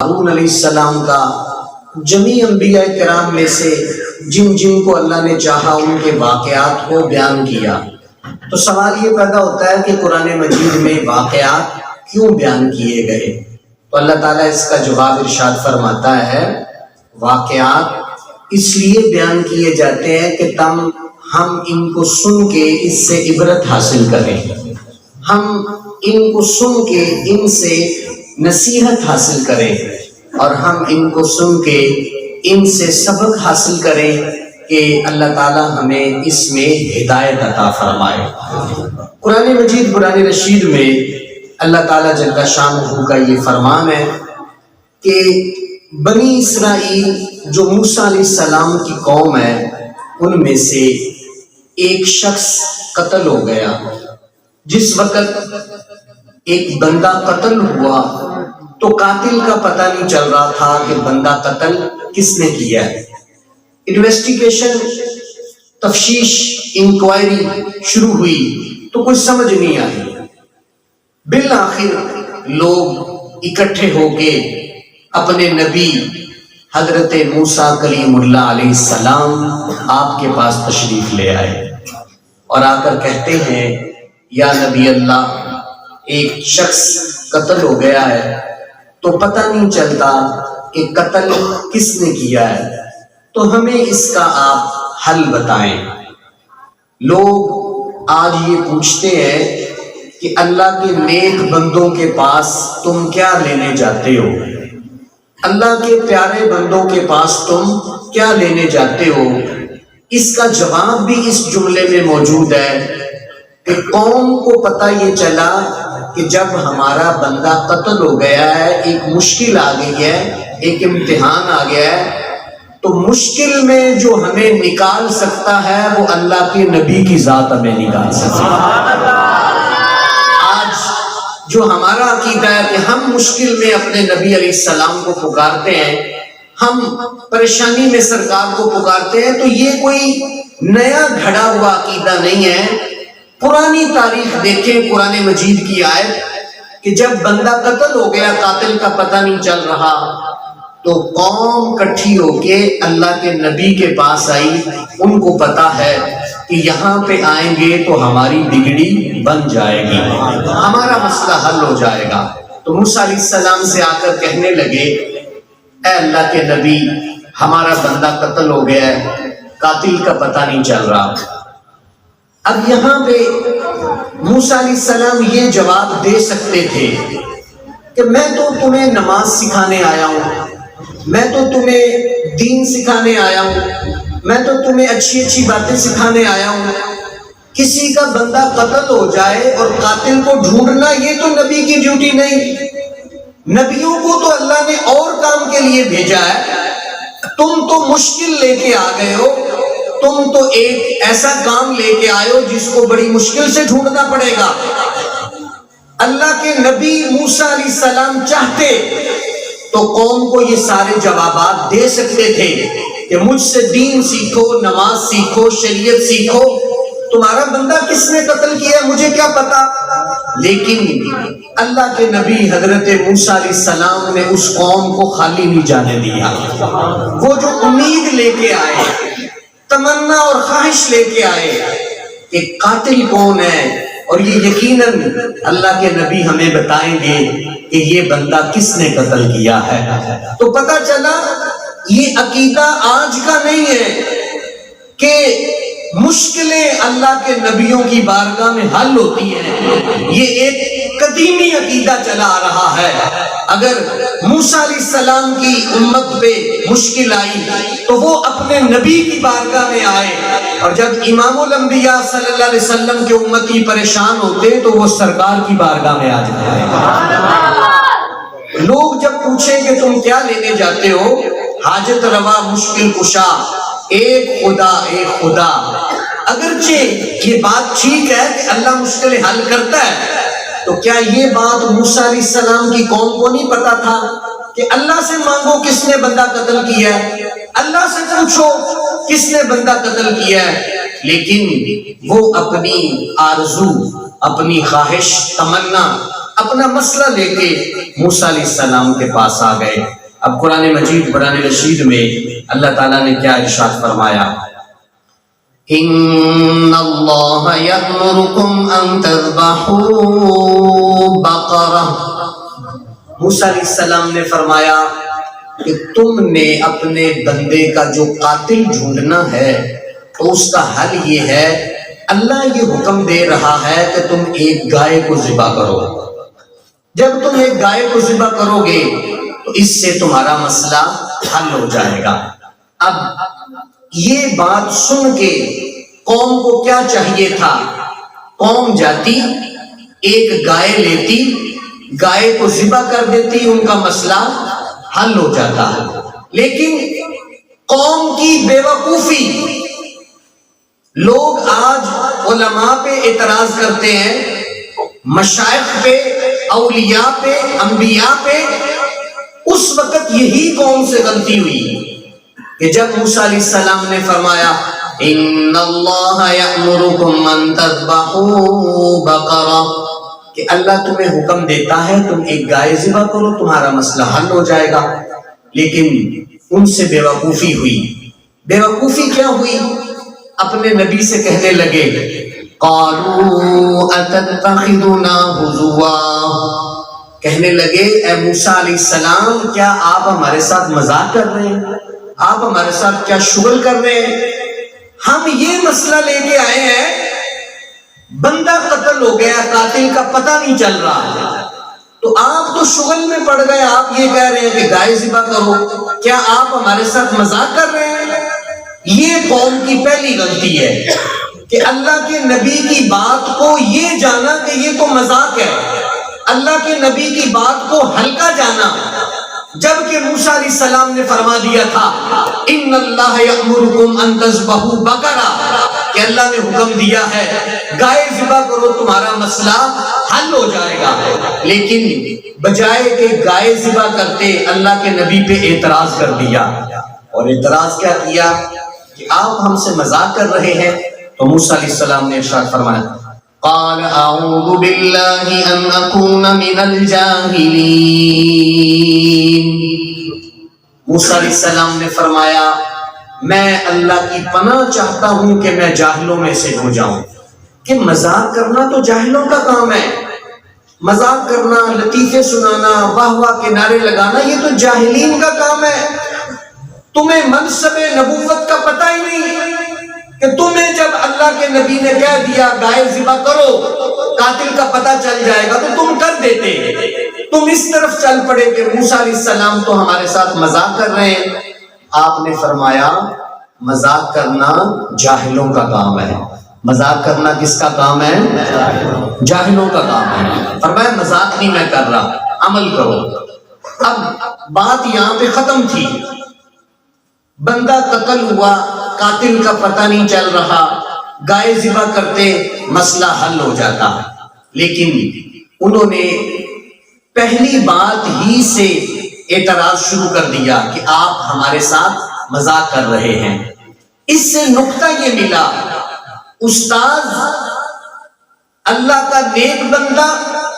ہارون علیہ السلام کا، جمیع انبیاء کرام میں سے جن جن کو اللہ نے چاہا ان کے واقعات کو بیان کیا۔ تو سوال یہ پیدا ہوتا ہے کہ قرآن مجید میں واقعات کیوں بیان کیے گئے؟ تو اللہ تعالیٰ اس کا جواب ارشاد فرماتا ہے، واقعات اس لیے بیان کیے جاتے ہیں کہ ہم ان کو سن کے اس سے عبرت حاصل کریں، ہم ان کو سن کے ان سے نصیحت حاصل کریں، اور ہم ان کو سن کے ان سے سبق حاصل کریں کہ اللہ تعالیٰ ہمیں اس میں ہدایت عطا فرمائے۔ قرآن مجید قرآن رشید میں اللہ تعالیٰ جل شانہ کا یہ فرمان ہے کہ بنی اسرائیل جو موسیٰ علیہ السلام کی قوم ہے، ان میں سے ایک شخص قتل ہو گیا۔ جس وقت ایک بندہ قتل ہوا تو قاتل کا پتہ نہیں چل رہا تھا کہ بندہ قتل کس نے کیا ہے۔ انویسٹیگیشن، تفتیش، انکوائری شروع ہوئی تو کچھ سمجھ نہیں آئی۔ بالآخر لوگ اکٹھے ہو کے اپنے نبی حضرت موسیٰ کلیم اللہ علیہ السلام آپ کے پاس تشریف لے آئے اور آ کر کہتے ہیں، یا نبی اللہ، ایک شخص قتل ہو گیا ہے تو پتہ نہیں چلتا کہ قتل کس نے کیا ہے، تو ہمیں اس کا آپ حل بتائیں۔ لوگ آج یہ پوچھتے ہیں کہ اللہ کے نیک بندوں کے پاس تم کیا لینے جاتے ہو؟ اللہ کے پیارے بندوں کے پاس تم کیا لینے جاتے ہو؟ اس کا جواب بھی اس جملے میں موجود ہے کہ قوم کو پتہ یہ چلا کہ جب ہمارا بندہ قتل ہو گیا ہے، ایک مشکل آ گئی ہے، ایک امتحان آ گیا ہے، تو مشکل میں جو ہمیں نکال سکتا ہے وہ اللہ کے نبی کی ذات ہمیں نکال سکتا ہے۔ آج جو ہمارا عقیدہ ہے کہ ہم مشکل میں اپنے نبی علیہ السلام کو پکارتے ہیں، ہم پریشانی میں سرکار کو پکارتے ہیں، تو یہ کوئی نیا گھڑا ہوا عقیدہ نہیں ہے۔ پرانی تاریخ دیکھیں، قرآن مجید کی آیت کہ جب بندہ قتل ہو گیا، قاتل کا پتہ نہیں چل رہا، تو قوم کٹھی ہو کے اللہ کے نبی کے پاس آئی۔ ان کو پتا ہے کہ یہاں پہ آئیں گے تو ہماری بگڑی بن جائے گی، ہمارا مسئلہ حل ہو جائے گا۔ تو موسیٰ علیہ السلام سے آ کر کہنے لگے، اے اللہ کے نبی، ہمارا بندہ قتل ہو گیا ہے، قاتل کا پتہ نہیں چل رہا۔ اب یہاں پہ موسیٰ علیہ السلام یہ جواب دے سکتے تھے کہ میں تو تمہیں نماز سکھانے آیا ہوں، میں تو تمہیں دین سکھانے آیا ہوں، میں تو تمہیں اچھی اچھی باتیں سکھانے آیا ہوں۔ کسی کا بندہ قتل ہو جائے اور قاتل کو ڈھونڈنا یہ تو نبی کی ڈیوٹی نہیں۔ نبیوں کو تو اللہ نے اور کام کے لیے بھیجا ہے۔ تم تو مشکل لے کے آ گئے ہو، تم تو ایک ایسا کام لے کے آئے ہو جس کو بڑی مشکل سے ڈھونڈنا پڑے گا۔ اللہ کے نبی موسیٰ علیہ السلام چاہتے تو قوم کو یہ سارے جوابات دے سکتے تھے کہ مجھ سے دین سیکھو، نماز سیکھو، شریعت سیکھو، تمہارا بندہ کس نے قتل کیا مجھے کیا پتا۔ لیکن اللہ کے نبی حضرت موسیٰ علیہ السلام نے اس قوم کو خالی نہیں جانے دیا۔ وہ جو امید لے کے آئے، تمنا اور خواہش لے کے آئے کہ قاتل کون ہے، اور یہ یقیناً اللہ کے نبی ہمیں بتائیں گے کہ یہ بندہ کس نے قتل کیا ہے، تو پتہ چلا یہ عقیدہ آج کا نہیں ہے کہ مشکلیں اللہ کے نبیوں کی بارگاہ میں حل ہوتی ہیں۔ یہ ایک قدیمی عقیدہ چلا آ رہا ہے۔ اگر موسیٰ علیہ السلام کی امت پہ مشکل آئی تو وہ اپنے نبی کی بارگاہ میں آئے، اور جب امام الانبیاء صلی اللہ علیہ وسلم کے امتی پریشان ہوتے تو وہ سرکار کی بارگاہ میں آ جاتے۔ لوگ جب پوچھیں کہ تم کیا لینے جاتے ہو، حاجت روا مشکل کشا، ایک خدا ایک خدا۔ اگرچہ یہ بات ٹھیک ہے کہ اللہ مشکلیں حل کرتا ہے، تو کیا یہ بات موسیٰ علیہ السلام کی قوم کو نہیں پتا تھا کہ اللہ سے مانگو کس نے بندہ قتل کیا ہے، اللہ سے پوچھو کس نے بندہ قتل کیا ہے؟ لیکن وہ اپنی آرزو، اپنی خواہش، تمنا، اپنا مسئلہ لے کے موسیٰ علیہ السلام کے پاس آ گئے۔ اب قرآن مجید قرآن رشید میں اللہ تعالیٰ نے کیا ارشاد فرمایا؟ ان اللہ یأمرکم ان تذبحوا بقرہ، موسیٰ علیہ السلام نے فرمایا کہ تم نے اپنے بندے کا جو قاتل ڈھونڈنا ہے تو اس کا حل یہ ہے، اللہ یہ حکم دے رہا ہے کہ تم ایک گائے کو ذبح کرو۔ جب تم ایک گائے کو ذبح کرو گے تو اس سے تمہارا مسئلہ حل ہو جائے گا۔ اب یہ بات سن کے قوم کو کیا چاہیے تھا؟ قوم جاتی ایک گائے لیتی، گائے کو ذبح کر دیتی، ان کا مسئلہ حل ہو جاتا۔ لیکن قوم کی بے وقوفی، لوگ آج علماء پہ اعتراض کرتے ہیں، مشائخ پہ، اولیاء پہ، انبیاء پہ۔ اس وقت یہی قوم سے غلطی ہوئی کہ جب موسیٰ علیہ السلام نے فرمایا ان اللہ یأمرکم ان تذبحوا بقرہ، کہ اللہ تمہیں حکم دیتا ہے تم ایک گائے ذبح کرو، تمہارا مسئلہ حل ہو جائے گا۔ لیکن ان سے بے وقوفی ہوئی۔ بے وقوفی کیا ہوئی؟ اپنے نبی سے کہنے لگے قالوا اتتخذنا ہزوا، کہنے لگے اے موسیٰ علیہ السلام کیا آپ ہمارے ساتھ مذاق کر رہے ہیں؟ آپ ہمارے ساتھ کیا شغل کر رہے ہیں؟ ہم یہ مسئلہ لے کے آئے ہیں، بندہ قتل ہو گیا، قاتل کا پتہ نہیں چل رہا، تو آپ تو شغل میں پڑ گئے، آپ یہ کہہ رہے ہیں کہ گائے ذبح کرو، کیا آپ ہمارے ساتھ مذاق کر رہے ہیں؟ یہ قوم کی پہلی غلطی ہے کہ اللہ کے نبی کی بات کو یہ جانا کہ یہ تو مذاق ہے، اللہ کے نبی کی بات کو ہلکا جانا، جبکہ موسیٰ علیہ السلام نے فرما دیا تھا ان اللہ یأمرکم ان تذبحوا بقرہ، کہ اللہ نے حکم دیا ہے گائے ذبح کرو، تمہارا مسئلہ حل ہو جائے گا۔ لیکن بجائے کہ گائے ذبح کرتے اللہ کے نبی پہ اعتراض کر دیا، اور اعتراض کیا کیا کہ آپ ہم سے مذاق کر رہے ہیں۔ تو موسیٰ علیہ السلام نے ارشاد فرمایا قال اعوذ باللہ ان اکون من الجاہلین، موسیٰ علیہ السلام نے فرمایا میں اللہ کی پناہ چاہتا ہوں کہ میں جاہلوں میں سے ہو جاؤں۔ کہ مذاق کرنا تو جاہلوں کا کام ہے، مذاق کرنا، لطیفے سنانا، واہ واہ کے نعرے لگانا، یہ تو جاہلین کا کام ہے۔ تمہیں منصب نبوت کا پتہ ہی نہیں کہ تمہیں جب اللہ کے نبی نے کہہ دیا گائے ذبح کرو قاتل کا پتہ چل جائے گا تو تم کر دیتے، تم اس طرف چل پڑے کہ موسیٰ علیہ السلام تو ہمارے ساتھ مذاق کر رہے ہیں۔ آپ نے فرمایا مذاق کرنا جاہلوں کا کام ہے۔ مذاق کرنا کس کا کام ہے؟ جاہلوں کا کام ہے۔ فرمایا مذاق نہیں میں کر رہا، عمل کرو۔ اب بات یہاں پہ ختم تھی، بندہ قتل ہوا، قاتل کا پتہ نہیں چل رہا، گائے ذبح کرتے مسئلہ حل ہو جاتا۔ لیکن انہوں نے پہلی بات ہی سے اعتراض شروع کر دیا کہ آپ ہمارے ساتھ مذاق کر رہے ہیں۔ اس سے نقطہ یہ ملا استاد، اللہ کا نیک بندہ،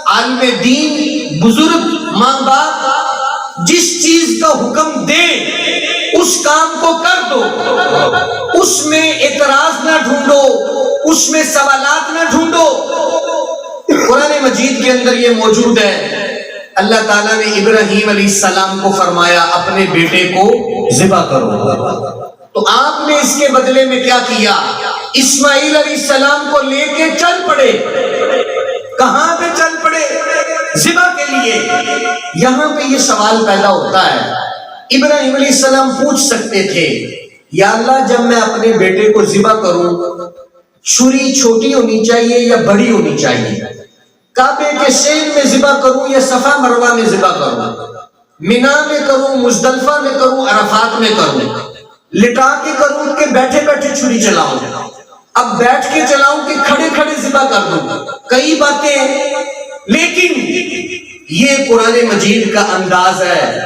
عالم دین، بزرگ، ماں باپ جس چیز کا حکم دے اس کام کو کر دو، اس میں اعتراض نہ ڈھونڈو، اس میں سوالات نہ ڈھونڈو۔ قرآن مجید کے اندر یہ موجود ہے، اللہ تعالیٰ نے ابراہیم علیہ السلام کو فرمایا اپنے بیٹے کو ذبح کرو، تو آپ نے اس کے بدلے میں کیا کیا؟ اسماعیل علیہ السلام کو لے کے چل پڑے۔ کہاں پہ چل پڑے؟ ذبح کے لیے۔ یہاں پہ یہ سوال پیدا ہوتا ہے، ابراہیم علیہ السلام پوچھ سکتے تھے یا اللہ جب میں اپنے بیٹے کو ذبح کروں چھری چھوٹی ہونی چاہیے یا بڑی ہونی چاہیے؟ کعبے کے سین میں ذبح کروں یا صفا مروہ میں ذبح کروں؟ مینا میں کروں، مزدلفہ میں کروں، عرفات میں کروں؟ لٹا کے کروں کہ بیٹھے بیٹھے چھری چلاؤں؟ اب بیٹھ کے چلاؤں کہ کھڑے کھڑے ذبح کر دوں؟ کئی باتیں ہیں، لیکن یہ قرآن مجید کا انداز ہے۔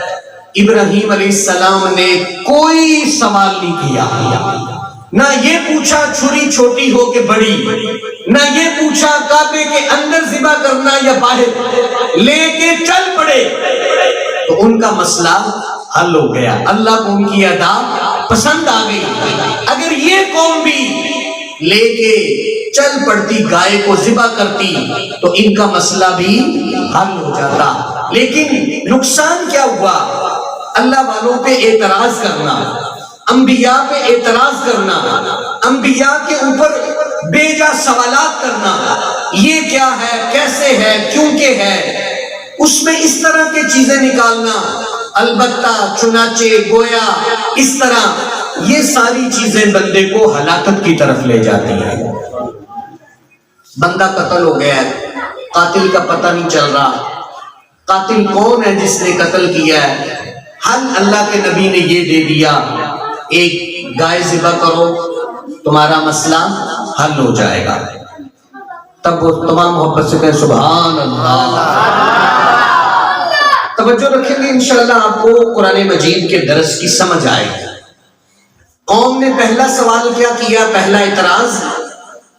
ابراہیم علیہ السلام نے کوئی سوال نہیں کیا، نہ یہ پوچھا چھری چھوٹی ہو کہ بڑی، نہ یہ پوچھا کعبے کے اندر ذبح کرنا یا باہر، لے کے چل پڑے۔ تو ان کا مسئلہ حل ہو گیا، اللہ کو ان کی ادا پسند آ گئی۔ اگر یہ قوم بھی لے کے چل پڑتی گائے کو ذبح کرتی تو ان کا مسئلہ بھی حل ہو جاتا۔ لیکن نقصان کیا ہوا؟ اللہ والوں پہ اعتراض کرنا، انبیاء پہ اعتراض کرنا، انبیاء کے اوپر بے جا سوالات کرنا، یہ کیا ہے، کیسے ہے، کیوں کہ ہے، اس میں اس طرح کی چیزیں نکالنا، البتہ، چنانچہ، گویا، اس طرح، یہ ساری چیزیں بندے کو ہلاکت کی طرف لے جاتی ہیں۔ بندہ قتل ہو گیا ہے، قاتل کا پتہ نہیں چل رہا، قاتل کون ہے جس نے قتل کیا ہے؟ حل اللہ کے نبی نے یہ دے دیا، ایک گائے ذبح کرو، تمہارا مسئلہ حل ہو جائے گا۔ تب وہ تمام محبت سے کہیں سبحان اللہ۔ توجہ رکھیں گے انشاءاللہ آپ کو قرآن مجید کے درس کی سمجھ آئے گی۔ قوم نے پہلا سوال کیا کیا، پہلا اعتراض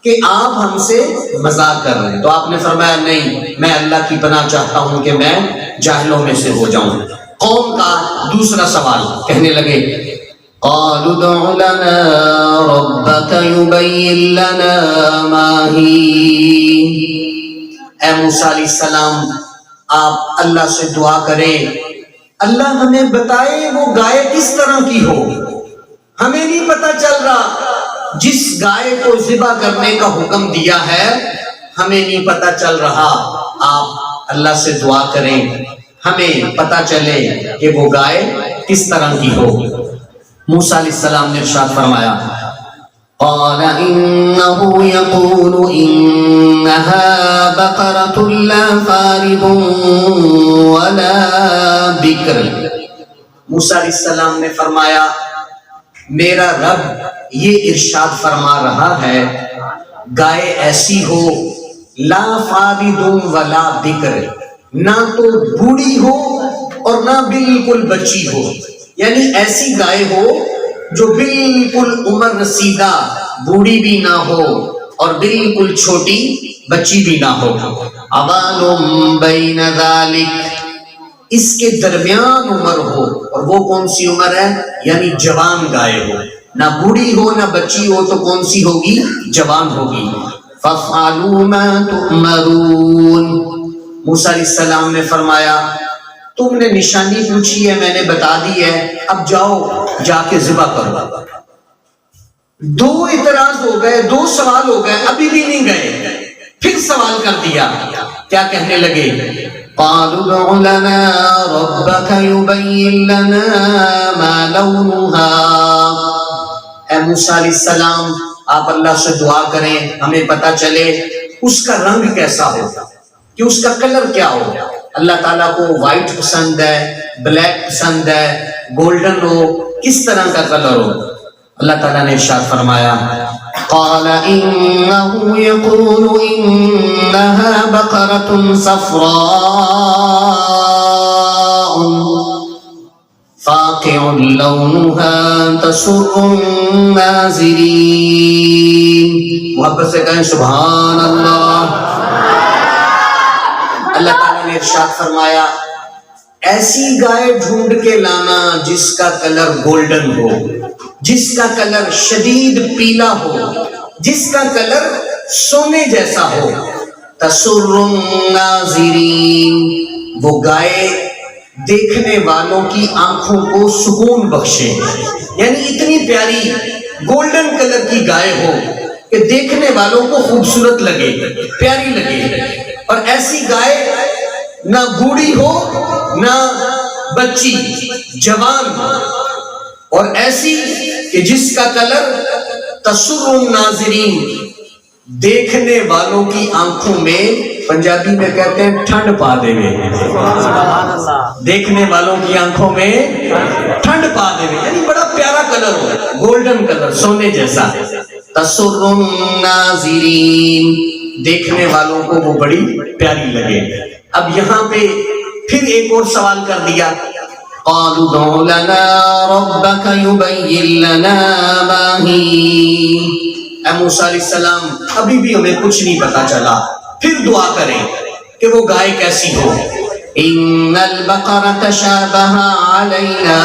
کہ آپ ہم سے مذاق کر رہے ہیں، تو آپ نے فرمایا نہیں، میں اللہ کی پناہ چاہتا ہوں کہ میں جاہلوں میں سے ہو جاؤں۔ قوم کا دوسرا سوال، کہنے لگے قالوا ادع لنا ربك يبين لنا ما هي، اے موسیٰ علیہ السلام آپ اللہ سے دعا کریں، اللہ ہمیں بتائے وہ گائے کس طرح کی ہو، ہمیں نہیں پتہ چل رہا، جس گائے کو ذبح کرنے کا حکم دیا ہے ہمیں نہیں پتہ چل رہا، آپ اللہ سے دعا کریں ہمیں پتہ چلے کہ وہ گائے کس طرح کی ہو۔ موسیٰ علیہ السلام نے ارشاد فرمایا قال إنه يقول إنها بقرة لا فارض ولا بكر۔ موسیٰ علیہ السلام نے فرمایا میرا رب یہ ارشاد فرما رہا ہے گائے ایسی ہو لا فارض ولا بکر، نہ تو بوڑھی ہو اور نہ بالکل بچی ہو، یعنی ایسی گائے ہو جو بالکل عمر رسیدہ بوڑھی بھی نہ ہو اور بالکل چھوٹی بچی بھی نہ ہو، عوان بین ذالک، اس کے درمیان عمر ہو، اور وہ کون سی عمر ہے؟ یعنی جوان گائے ہو، نہ بوڑھی ہو نہ بچی ہو، تو کون سی ہوگی؟ جوان ہوگی۔ فَافْعَلُوا مَا تُؤْمَرُونَ، موسیٰ علیہ السلام نے فرمایا تم نے نشانی پوچھی ہے میں نے بتا دی ہے، اب جاؤ جا کے ذبح کرو۔ دو اعتراض ہو گئے، دو سوال ہو گئے، ابھی بھی نہیں گئے، پھر سوال کر دیا، کیا کہنے لگے قالوا ادع لنا ربك يبين لنا ما لونها، اے موسیٰ علیہ السلام آپ اللہ سے دعا کریں ہمیں پتہ چلے اس کا رنگ کیسا ہو، کہ اس کا کلر کیا ہو۔ اللہ تعالیٰ کو وائٹ پسند ہے، بلیک پسند ہے، گولڈن ہو، کس طرح کا کلر ہو؟ اللہ تعالیٰ نے ارشاد فرمایا قال انه يقول انها بقرة صفراء فاقع لونها تسر الناظرين، محبت سے کہیں سبحان اللہ۔ اللہ تعالیٰ نے ارشاد فرمایا ایسی گائے ڈھونڈ کے لانا جس کا کلر گولڈن ہو، جس کا کلر شدید پیلا ہو، جس کا کلر سونے جیسا ہو، تسر الناظرین، وہ گائے دیکھنے والوں کی آنکھوں کو سکون بخشے، یعنی اتنی پیاری گولڈن کلر کی گائے ہو کہ دیکھنے والوں کو خوبصورت لگے، پیاری لگے، اور ایسی گائے نہ بوڑھی ہو نہ بچی، جوان، اور ایسی کہ جس کا کلر تسر الناظرین، دیکھنے والوں کی آنکھوں میں، پنجابی میں کہتے ہیں ٹھنڈ پا دے وے، دیکھنے والوں کی آنکھوں میں ٹھنڈ پا دے وے، یعنی بڑا پیارا کلر ہو، گولڈن کلر، سونے جیسا، تسر الناظرین، دیکھنے والوں کو وہ بڑی پیاری لگے۔ اب یہاں پہ پھر ایک اور سوال کر دیا قالوا ادع لنا ربك يبين لنا ما هي، اے موسیٰ علیہ السلام ابھی بھی ہمیں کچھ نہیں پتا چلا، پھر دعا کریں کہ وہ گائے کیسی ہو۔ ان البقرہ تشابہ علینا،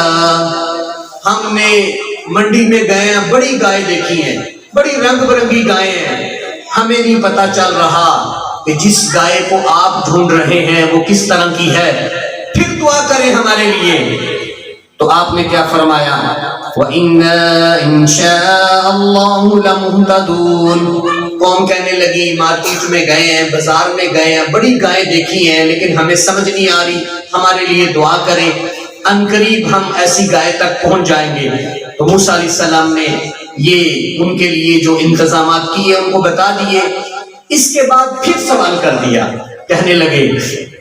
ہم نے منڈی میں گئے ہیں، بڑی گائے دیکھی ہیں، بڑی رنگ برنگی گائے ہیں، ہمیں نہیں پتا چل رہا کہ جس گائے کو آپ ڈھونڈ رہے ہیں وہ کس طرح کی ہے، پھر دعا کریں ہمارے لیے۔ تو آپ نے کیا فرمایا؟ وَإِنَّا إِن شَاءَ اللَّهُ لَمُهْتَدُونَ۔ قوم کہنے لگی مارکیٹ میں گئے ہیں، بازار میں گئے ہیں، بڑی گائے دیکھی ہیں لیکن ہمیں سمجھ نہیں آ رہی، ہمارے لیے دعا کریں، ان قریب ہم ایسی گائے تک پہنچ جائیں گے۔ تو موسیٰ علیہ السلام نے یہ ان کے لیے جو انتظامات کیے ان کو بتا دیے۔ اس کے بعد پھر سوال کر دیا، کہنے لگے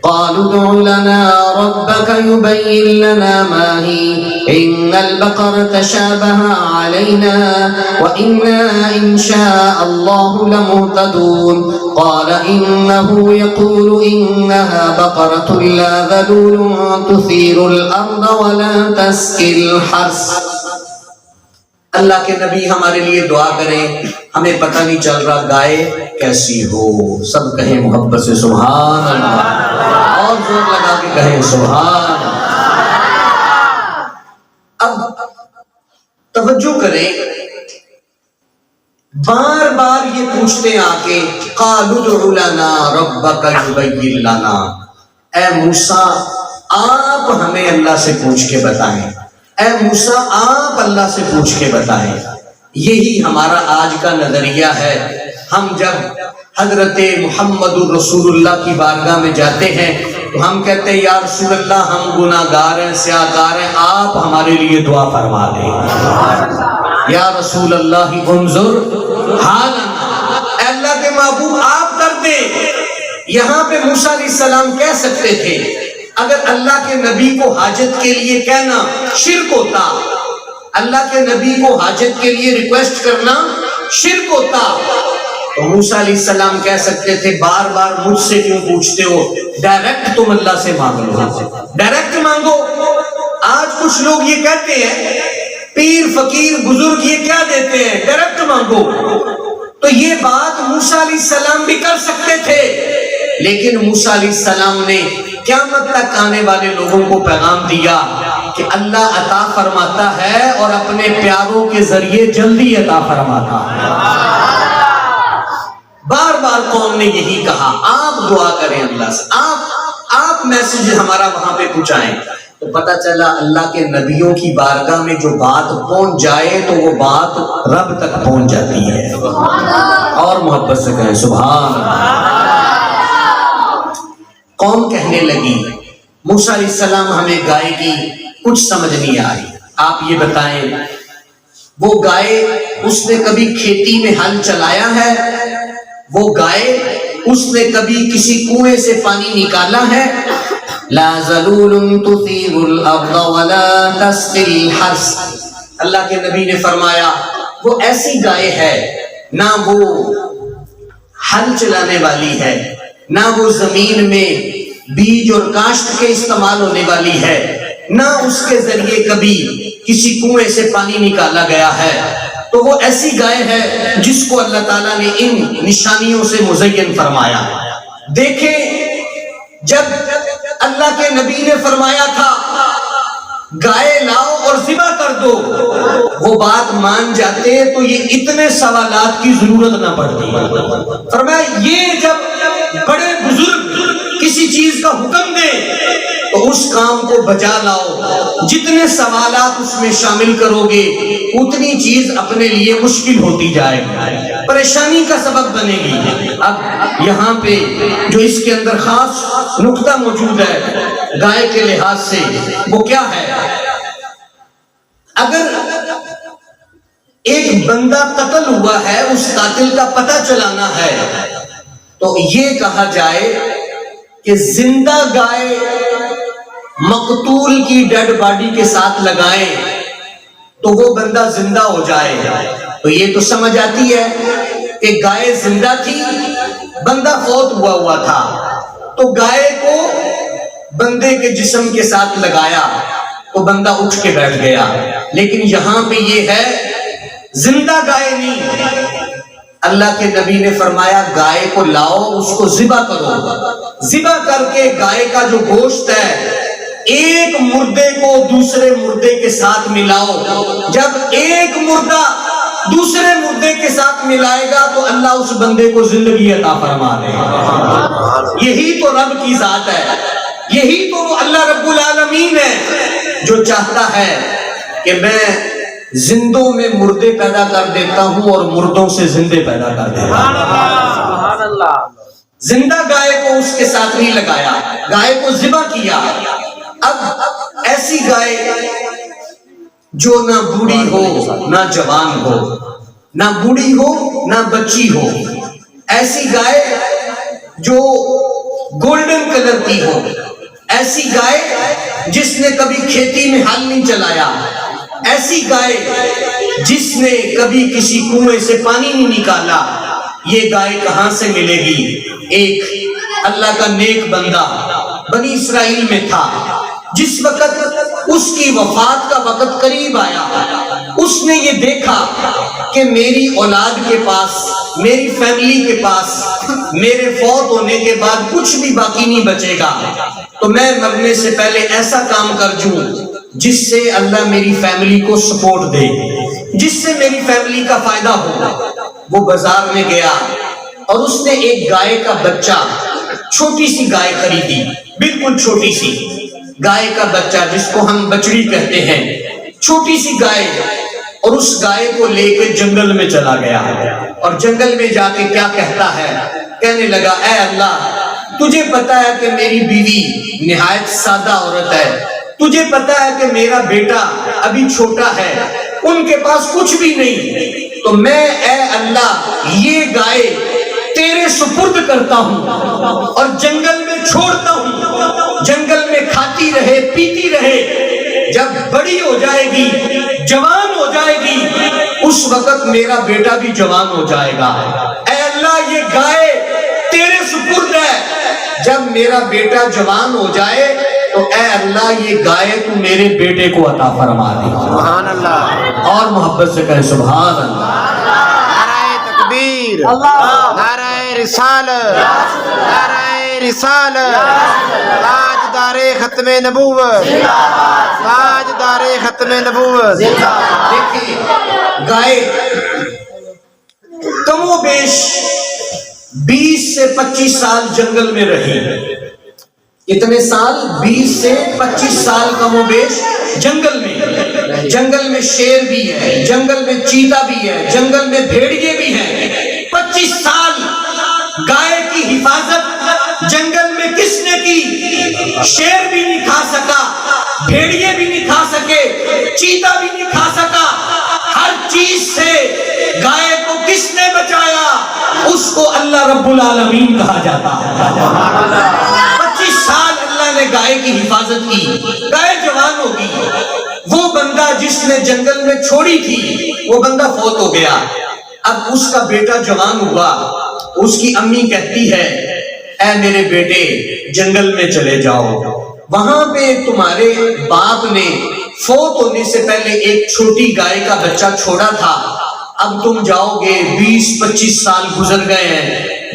قالوا ادع لنا ربك يبين لنا ما هي ان البقرة تشابه علينا وإنا إن شاء الله لمهتدون قال إنه يقول إنها بقرة لا ذلول تثير الأرض ولا تسقي الحرث۔ اللہ کے نبی ہمارے لیے دعا کریں، ہمیں پتہ نہیں چل رہا گائے کیسی ہو۔ سب کہیں محبت سے سبحان اللہ، اور زور لگا کے کہیں سبحان اللہ۔ اب توجہ کریں، بار بار یہ پوچھتے ہیں آ کے قالوا ادع لنا ربك يبين لنا، اے موسیٰ آپ ہمیں اللہ سے پوچھ کے بتائیں، اے موسیٰ آپ اللہ سے پوچھ کے بتائیں۔ یہی ہمارا آج کا نظریہ ہے۔ ہم جب حضرت محمد الرسول اللہ کی بارگاہ میں جاتے ہیں تو ہم کہتے ہیں یا رسول اللہ ہم گناہ گار ہیں، سیاہکار ہیں، آپ ہمارے لیے دعا فرما دیں۔ یا رسول اللہ انظر حالنا، اے اللہ کے محبوب آپ کر دیں۔ یہاں پہ موسیٰ علیہ السلام کہہ سکتے تھے، اگر اللہ کے نبی کو حاجت کے لیے کہنا شرک ہوتا، اللہ کے نبی کو حاجت کے لیے ریکویسٹ کرنا شرک ہوتا، تو موسیٰ علیہ السلام کہہ سکتے تھے بار بار مجھ سے کیوں پوچھتے ہو، ڈائریکٹ تم اللہ سے مانگ لو، ڈائریکٹ مانگو۔ آج کچھ لوگ یہ کہتے ہیں پیر فقیر بزرگ یہ کیا دیتے ہیں، ڈائریکٹ مانگو۔ تو یہ بات موسیٰ علیہ السلام بھی کر سکتے تھے، لیکن موسیٰ علیہ السلام نے قیامت تک آنے والے لوگوں کو پیغام دیا کہ اللہ عطا فرماتا ہے اور اپنے پیاروں کے ذریعے جلدی عطا فرماتا ہے۔ بار بار قوم نے یہی کہا آپ دعا کریں اللہ سے، آپ میسج ہمارا وہاں پہ پہنچائیں۔ تو پتہ چلا اللہ کے نبیوں کی بارگاہ میں جو بات پہنچ جائے تو وہ بات رب تک پہنچ جاتی ہے۔ اور محبت سے کہیں سبحان اللہ۔ قوم کہنے لگی موسیٰ علیہ السلام ہمیں گائے کی کچھ سمجھ نہیں آ رہی، آپ یہ بتائیں وہ گائے اس نے کبھی کھیتی میں ہل چلایا ہے، وہ گائے اس نے کبھی کسی کنویں سے پانی نکالا ہے؟ لا ذلول تثیر الارض ولا تسقی الحرث، اللہ کے نبی نے فرمایا وہ ایسی گائے ہے نہ وہ ہل چلانے والی ہے، نہ وہ زمین میں بیج اور کاشت کے استعمال ہونے والی ہے، نہ اس کے ذریعے کبھی کسی کنویں سے پانی نکالا گیا ہے۔ تو وہ ایسی گائے ہے جس کو اللہ تعالیٰ نے ان نشانیوں سے مزین فرمایا۔ دیکھیں جب اللہ کے نبی نے فرمایا تھا گائے لاؤ اور ذبح کر دو، وہ بات مان جاتے تو یہ اتنے سوالات کی ضرورت نہ پڑتی۔ فرمایا یہ جب بڑے بزرگ کسی چیز کا حکم دیں تو اس کام کو بجا لاؤ، جتنے سوالات اس میں شامل کرو گے اتنی چیز اپنے لیے مشکل ہوتی جائے گی، پریشانی کا سبب بنے گی۔ اب یہاں پہ جو اس کے اندر خاص نقطہ موجود ہے گائے کے لحاظ سے وہ کیا ہے؟ اگر ایک بندہ قتل ہوا ہے اس قاتل کا پتہ چلانا ہے تو یہ کہا جائے کہ زندہ گائے مقتول کی ڈیڈ باڈی کے ساتھ لگائیں تو وہ بندہ زندہ ہو جائے، تو یہ تو سمجھ آتی ہے کہ گائے زندہ تھی، بندہ فوت ہوا تھا، تو گائے کو بندے کے جسم کے ساتھ لگایا تو بندہ اٹھ کے بیٹھ گیا۔ لیکن یہاں پہ یہ ہے زندہ گائے نہیں، اللہ کے نبی نے فرمایا گائے کو لاؤ، اس کو ذبح کرو، ذبح کر کے گائے کا جو گوشت ہے ایک مردے کو دوسرے مردے کے ساتھ ملاؤ، جب ایک مردہ دوسرے مردے کے ساتھ ملائے گا تو اللہ اس بندے کو زندگی عطا فرما دے گا۔ یہی تو رب کی ذات ہے، یہی تو وہ اللہ رب العالمین ہے جو چاہتا ہے کہ میں زندوں میں مردے پیدا کر دیتا ہوں اور مردوں سے زندے پیدا کر دیتا ہوں۔ زندہ گائے کو اس کے ساتھ نہیں لگایا، گائے کو ذبح کیا۔ اب ایسی گائے جو نہ بوڑھی ہو نہ جوان ہو، نہ بوڑھی ہو نہ بچی ہو، ایسی گائے جو گولڈن کلر کی ہو، ایسی گائے جس نے کبھی کھیتی میں ہل نہیں چلایا، ایسی گائے جس نے کبھی کسی کنویں سے پانی نہیں نکالا، یہ گائے کہاں سے ملے گی؟ ایک اللہ کا نیک بندہ بنی اسرائیل میں تھا، جس وقت اس کی وفات کا وقت قریب آیا، اس نے یہ دیکھا کہ میری اولاد کے پاس، میری فیملی کے پاس میرے فوت ہونے کے بعد کچھ بھی باقی نہیں بچے گا، تو میں مرنے سے پہلے ایسا کام کر جوں جس سے اللہ میری فیملی کو سپورٹ دے، جس سے میری فیملی کا فائدہ ہو۔ وہ بازار میں گیا اور اس نے ایک گائے کا بچہ، چھوٹی سی گائے خریدی، بالکل چھوٹی سی گائے کا بچہ جس کو ہم بچڑی کہتے ہیں، چھوٹی سی گائے، اور اس گائے کو لے کے جنگل میں چلا گیا، اور جنگل میں جا کے کیا کہتا ہے؟ کہنے لگا اے اللہ تجھے پتا ہے کہ میری بیوی نہایت سادہ عورت ہے، تجھے پتا ہے کہ میرا بیٹا ابھی چھوٹا ہے، ان کے پاس کچھ بھی نہیں، تو میں اے اللہ یہ گائے تیرے سپرد کرتا ہوں اور جنگل میں چھوڑتا ہوں، جنگل میں کھاتی رہے پیتی رہے، جب بڑی ہو جائے گی، جوان ہو جائے گی، اس وقت میرا بیٹا بھی جوان ہو جائے گا، اے اللہ یہ گائے تیرے سپرد ہے، جب میرا بیٹا جوان ہو جائے تو اے اللہ یہ گائے تو میرے بیٹے کو عطا فرما دے۔ سبحان اللہ، اور محبت سے کہیں سبحان اللہ۔ نعرہ تکبیر، نعرہ رسالت، نعرہ رسالت، تاجدار ختم نبوت، تاجدار ختم نبوت۔ دیکھیں گائے کم و بیش 20 سے 25 سال جنگل میں رہی، کتنے سال؟ 20 سے 25 سال کم و بیش جنگل میں، جنگل میں شیر بھی ہے، جنگل میں چیتا بھی ہے، جنگل میں بھیڑیے بھی ہیں، 25 سال گائے کی حفاظت جنگل میں کس نے کی؟ شیر بھی نہیں کھا سکا، بھیڑیے بھی نہیں کھا سکے، چیتا بھی نہیں کھا سکا، ہر چیز سے گائے کو کس نے بچایا؟ اس کو اللہ رب العالمین کہا جاتا ہے۔ 25 سال اللہ نے گائے کی حفاظت کی، گائے جوان ہوگی، وہ بندہ جس نے جنگل میں چھوڑی تھی وہ بندہ فوت ہو گیا، اب اس کا بیٹا جوان ہوا، اس کی امی کہتی ہے اے میرے بیٹے جنگل میں چلے جاؤ، وہاں پہ تمہارے باپ نے فوت ہونے سے پہلے ایک چھوٹی گائے کا بچہ چھوڑا تھا، اب تم جاؤ گے، 20-25 سال گزر گئے ہیں،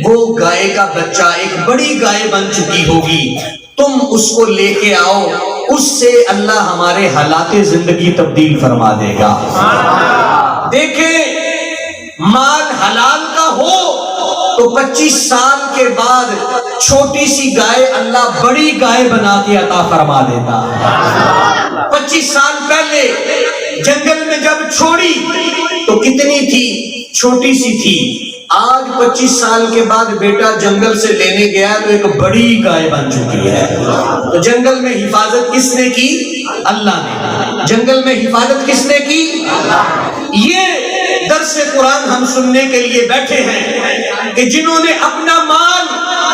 وہ گائے کا بچہ ایک بڑی گائے بن چکی ہوگی، تم اس کو لے کے آؤ، اس سے اللہ ہمارے حالات زندگی تبدیل فرما دے گا۔ دیکھیں مال حلال کا ہو تو 25 سال کے بعد چھوٹی سی گائے اللہ بڑی گائے بنا کے عطا فرما دیتا۔ 25 سال پہلے جنگل میں جب چھوڑی تو کتنی تھی؟ چھوٹی سی تھی، آج 25 سال کے بعد بیٹا جنگل سے لینے گیا تو ایک بڑی گائے بن چکی ہے۔ تو جنگل میں حفاظت کس نے کی؟ اللہ نے۔ جنگل میں حفاظت کس نے کی؟ یہ درس قرآن ہم سننے کے لیے بیٹھے ہیں کہ جنہوں نے اپنا مال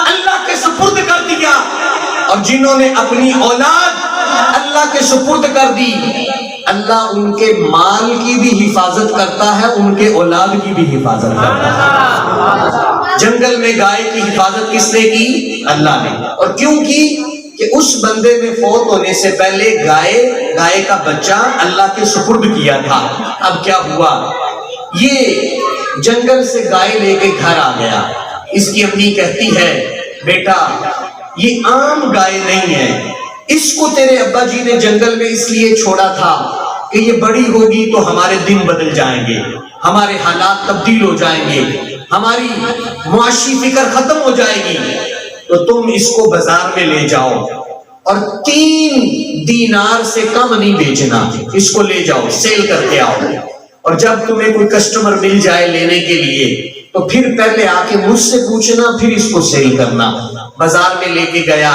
اللہ کے سپرد کر دیا اور جنہوں نے اپنی اولاد اللہ کے سپرد کر دی، اللہ ان کے مال کی بھی حفاظت کرتا ہے، ان کے اولاد کی بھی حفاظت کرتا ہے۔ جنگل میں گائے کی حفاظت کس نے کی؟ اللہ نے۔ اور کیوں کی؟ کہ اس بندے میں فوت ہونے سے پہلے گائے کا بچہ اللہ کے سپرد کیا تھا۔ اب کیا ہوا؟ یہ جنگل سے گائے لے کے گھر آ گیا. اس کی امی کہتی ہے بیٹا یہ عام گائے نہیں ہے, اس کو تیرے ابا جی نے جنگل میں اس لیے چھوڑا تھا کہ یہ بڑی ہوگی تو ہمارے دن بدل جائیں گے, ہمارے حالات تبدیل ہو جائیں گے, ہماری معاشی فکر ختم ہو جائے گی, تو تم اس کو بازار میں لے جاؤ اور 3 دینار سے کم نہیں بیچنا, اس کو لے جاؤ سیل کر کے آؤ, اور جب تمہیں کوئی کسٹمر مل جائے لینے کے لیے تو پھر پہلے آ کے مجھ سے پوچھنا, پھر اس کو سیل کرنا. بازار میں لے کے گیا,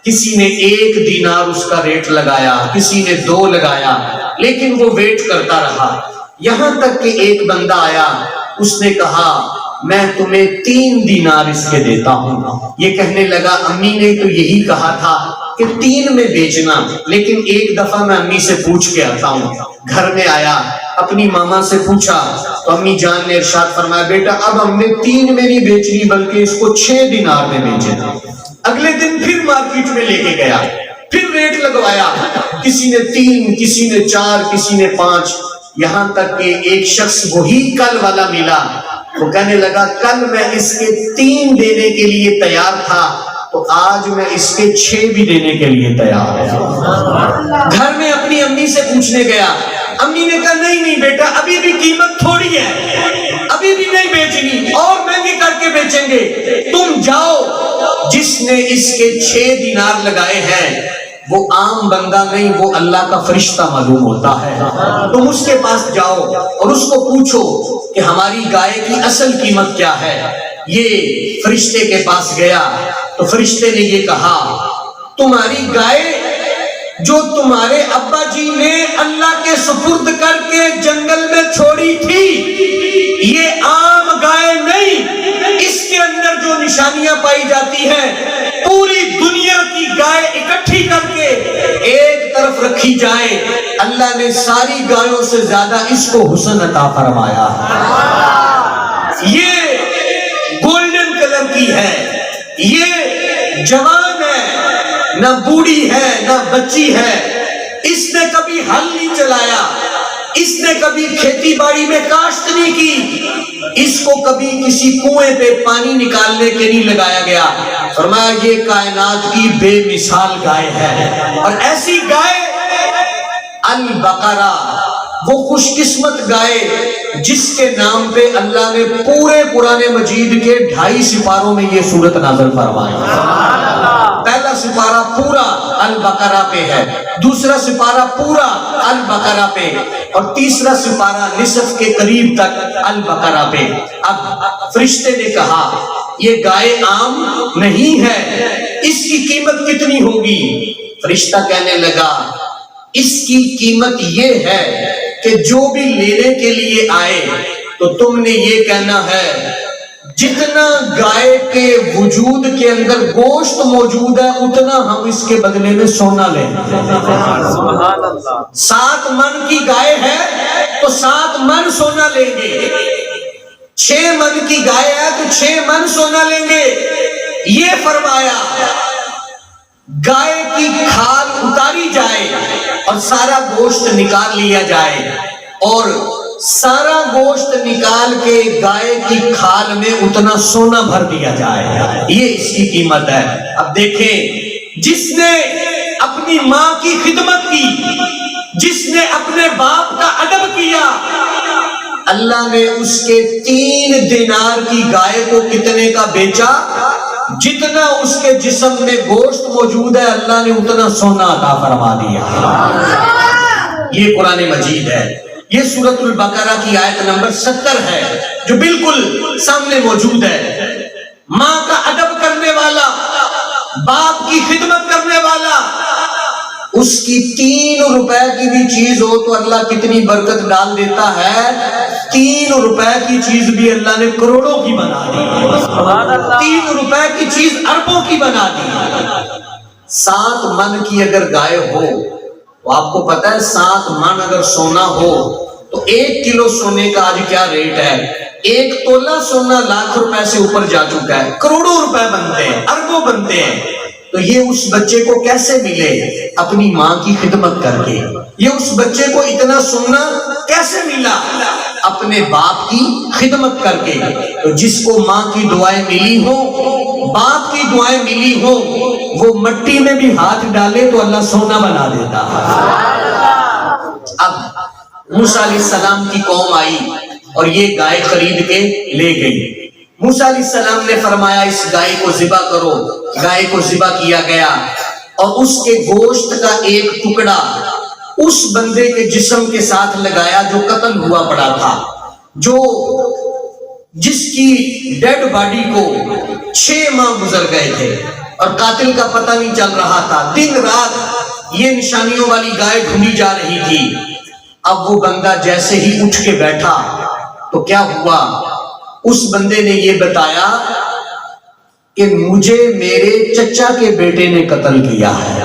کسی نے 1 دینار اس کا ریٹ لگایا, کسی نے 2 لگایا, لیکن وہ ویٹ کرتا رہا, یہاں تک کہ ایک بندہ آیا, اس نے کہا میں تمہیں 3 دینار اس کے دیتا ہوں. یہ کہنے لگا امی نے تو یہی کہا تھا کہ 3 میں بیچنا, لیکن ایک دفعہ میں امی سے پوچھ کے آتا ہوں. گھر میں آیا, اپنی ماما سے پوچھا تو امی جان نے ارشاد فرمایا بیٹا اب ہم نے 3 میں نہیں بیچنی بلکہ اس کو 6 دینار میں بیچنا. اگلے دن پھر مارکیٹ میں لے کے گیا, پھر ریٹ لگوایا, کسی نے 3, کسی نے 4, کسی نے 5, یہاں تک کہ ایک شخص وہی کل والا ملا. وہ کہنے لگا کل میں اس کے 3 دینے کے لیے تیار تھا, تو آج میں اس کے 6 بھی دینے کے لیے تیار ہے. گھر میں اپنی امی سے پوچھنے گیا, امی نے کہا نہیں بیٹا ابھی بھی قیمت تھوڑی ہے, ابھی بھی نہیں بیچنی, اور مہنگی کر کے بیچیں گے. تم جاؤ, جس نے اس کے 6 دینار لگائے ہیں وہ عام بندہ نہیں, وہ اللہ کا فرشتہ معلوم ہوتا ہے. تم اس کے پاس جاؤ اور اس کو پوچھو کہ ہماری گائے کی اصل قیمت کیا ہے. یہ فرشتے کے پاس گیا تو فرشتے نے یہ کہا تمہاری گائے جو تمہارے ابا جی نے اللہ کے سپرد کر کے جنگل میں چھوڑی تھی, یہ عام گائے نہیں, اس کے اندر جو نشانیاں پائی جاتی ہیں پوری دنیا کی گائے اکٹھی کر کے ایک طرف رکھی جائے, اللہ نے ساری گایوں سے زیادہ اس کو حسن عطا فرمایا. یہ گولڈن کلر کی ہے, یہ جوان ہے, نہ بوڑھی ہے نہ بچی ہے, اس نے کبھی ہل نہیں چلایا, اس نے کبھی کھیتی باڑی میں کاشت نہیں کی, اس کو کبھی کسی کنویں پہ پانی نکالنے کے نہیں لگایا گیا. فرمایا یہ کائنات کی بے مثال گائے ہے. اور ایسی گائے البقرہ, وہ خوش قسمت گائے جس کے نام پہ اللہ نے پورے قرآن مجید کے 2.5 سپاروں میں یہ سورت نازل فرمائی. پہلا سپارہ پورا البقرہ پہ ہے, دوسرا سپارہ پورا البقرہ پہ, اور تیسرا سپارہ نصف کے قریب تک البقرہ پہ. اب فرشتے نے کہا یہ گائے عام نہیں ہے, اس کی قیمت کتنی ہوگی؟ فرشتہ کہنے لگا اس کی قیمت یہ ہے کہ جو بھی لینے کے لیے آئے تو تم نے یہ کہنا ہے جتنا گائے کے وجود کے اندر گوشت موجود ہے اتنا ہم اس کے بدلے میں سونا لیں. 7 من کی گائے ہے تو 7 من سونا لیں گے, 6 من کی گائے ہے تو 6 من سونا لیں گے. یہ فرمایا گائے کی کھال اتاری جائے اور سارا گوشت نکال لیا جائے, اور سارا گوشت نکال کے گائے کی کھال میں اتنا سونا بھر دیا جائے. یہ اس کی قیمت ہے. اب دیکھیں, جس نے اپنی ماں کی خدمت کی, جس نے اپنے باپ کا ادب کیا, اللہ نے اس کے 3 دینار کی گائے کو کتنے کا بیچا؟ جتنا اس کے جسم میں گوشت موجود ہے اللہ نے اتنا سونا عطا فرما دیا. یہ قرآن مجید ہے. یہ سورۃ البقرہ کی آیت نمبر 70 ہے جو بالکل سامنے موجود ہے. ماں کا ادب کرنے والا, باپ کی خدمت کرنے والا, اس کی 3 روپے کی بھی چیز ہو تو اللہ کتنی برکت ڈال دیتا ہے. 3 روپے کی چیز بھی اللہ نے کروڑوں کی بنا دی, 3 روپے کی چیز اربوں کی بنا دی. 7 من کی اگر گائے ہو تو آپ کو پتا ہے 7 من اگر سونا ہو تو 1 کلو سونے کا آج کیا ریٹ ہے؟ 1 تولہ سونا لاکھ روپے سے اوپر جا چکا ہے, کروڑوں روپے بنتے ہیں, اربوں بنتے ہیں. تو یہ اس بچے کو کیسے ملے؟ اپنی ماں کی خدمت کر کے. یہ اس بچے کو اتنا سونا کیسے ملا؟ اپنے باپ کی خدمت کر کے. تو جس کو ماں کی دعائیں ملی ہوں، باپ کی دعائیں ملی ہوں، وہ مٹی میں بھی ہاتھ ڈالے تو اللہ سونا بنا دیتا ہے. اب موسیٰ علیہ السلام کی قوم آئی اور یہ گائے خرید کے لے گئی. موسیٰ علیہ السلام نے فرمایا اس گائے کو ذبح کرو. گائے کو ذبح کیا گیا اور اس کے گوشت کا ایک ٹکڑا اس بندے کے جسم کے ساتھ لگایا جو قتل ہوا پڑا تھا، جس کی ڈیڈ باڈی کو 6 ماہ گزر گئے تھے اور قاتل کا پتہ نہیں چل رہا تھا. دن رات یہ نشانیوں والی گائے ڈھونڈی جا رہی تھی. اب وہ بندہ جیسے ہی اٹھ کے بیٹھا تو کیا ہوا؟ اس بندے نے یہ بتایا کہ مجھے میرے چچا کے بیٹے نے قتل کیا ہے.